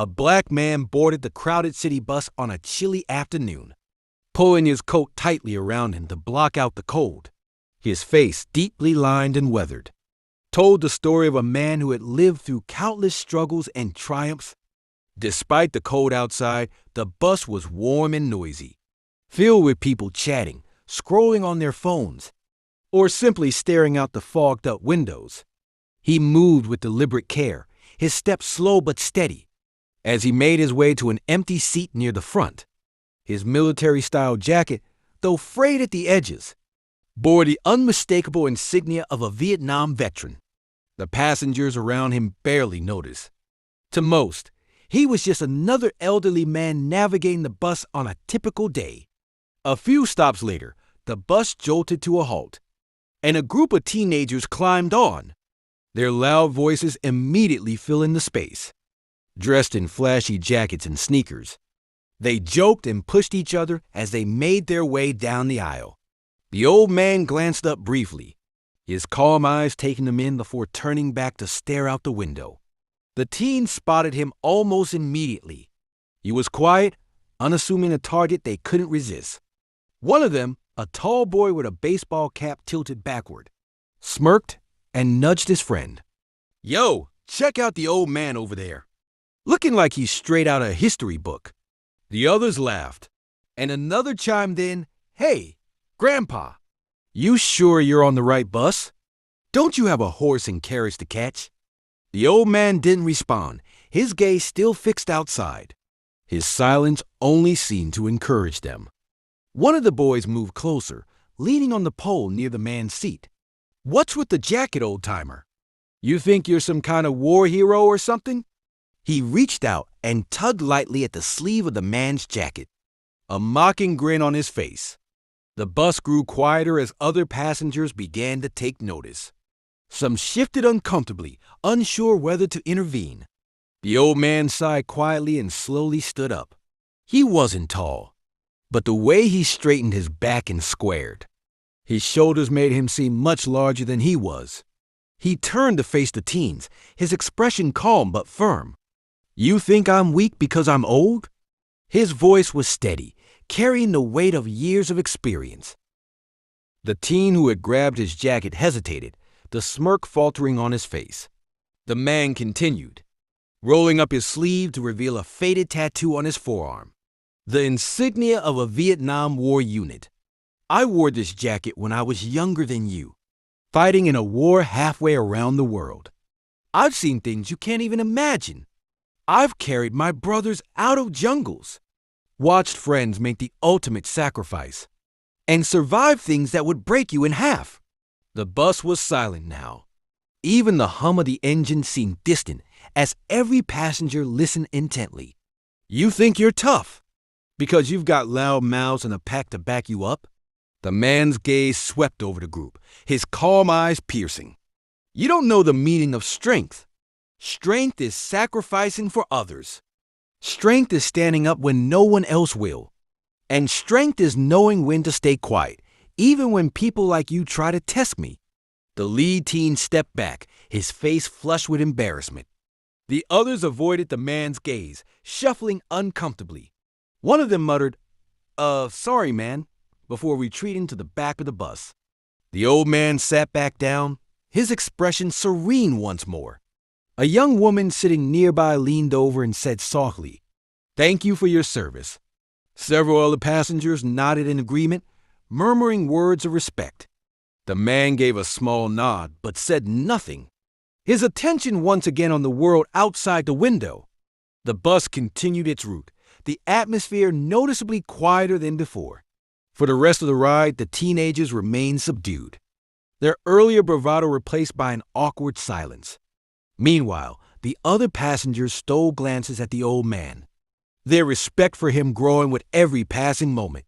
A black man boarded the crowded city bus on a chilly afternoon, pulling his coat tightly around him to block out the cold. His face, deeply lined and weathered, told the story of a man who had lived through countless struggles and triumphs. Despite the cold outside, the bus was warm and noisy, filled with people chatting, scrolling on their phones, or simply staring out the fogged-up windows. He moved with deliberate care, his steps slow but steady, as he made his way to an empty seat near the front. His military-style jacket, though frayed at the edges, bore the unmistakable insignia of a Vietnam veteran. The passengers around him barely noticed. To most, he was just another elderly man navigating the bus on a typical day. A few stops later, the bus jolted to a halt, and a group of teenagers climbed on, their loud voices immediately filling the space. Dressed in flashy jackets and sneakers, they joked and pushed each other as they made their way down the aisle. The old man glanced up briefly, his calm eyes taking them in before turning back to stare out the window. The teens spotted him almost immediately. He was quiet, unassuming, a target they couldn't resist. One of them, a tall boy with a baseball cap tilted backward, smirked and nudged his friend. "Yo, check out the old man over there. Looking like he's straight out of a history book." The others laughed, and another chimed in, "Hey, Grandpa, you sure you're on the right bus? Don't you have a horse and carriage to catch?" The old man didn't respond, his gaze still fixed outside. His silence only seemed to encourage them. One of the boys moved closer, leaning on the pole near the man's seat. "What's with the jacket, old-timer? You think you're some kind of war hero or something?" He reached out and tugged lightly at the sleeve of the man's jacket, a mocking grin on his face. The bus grew quieter as other passengers began to take notice. Some shifted uncomfortably, unsure whether to intervene. The old man sighed quietly and slowly stood up. He wasn't tall, but the way he straightened his back and squared, his shoulders made him seem much larger than he was. He turned to face the teens, his expression calm but firm. "You think I'm weak because I'm old?" His voice was steady, carrying the weight of years of experience. The teen who had grabbed his jacket hesitated, the smirk faltering on his face. The man continued, rolling up his sleeve to reveal a faded tattoo on his forearm, the insignia of a Vietnam War unit. "I wore this jacket when I was younger than you, fighting in a war halfway around the world. I've seen things you can't even imagine. I've carried my brothers out of jungles, watched friends make the ultimate sacrifice, and survived things that would break you in half." The bus was silent now. Even the hum of the engine seemed distant as every passenger listened intently. "You think you're tough because you've got loud mouths and a pack to back you up?" The man's gaze swept over the group, his calm eyes piercing. "You don't know the meaning of strength. Strength is sacrificing for others. Strength is standing up when no one else will. And strength is knowing when to stay quiet, even when people like you try to test me." The lead teen stepped back, his face flushed with embarrassment. The others avoided the man's gaze, shuffling uncomfortably. One of them muttered, "Sorry, man," before retreating to the back of the bus. The old man sat back down, his expression serene once more. A young woman sitting nearby leaned over and said softly, "Thank you for your service." Several other passengers nodded in agreement, murmuring words of respect. The man gave a small nod, but said nothing, his attention once again on the world outside the window. The bus continued its route, the atmosphere noticeably quieter than before. For the rest of the ride, the teenagers remained subdued, their earlier bravado replaced by an awkward silence. Meanwhile, the other passengers stole glances at the old man, their respect for him growing with every passing moment.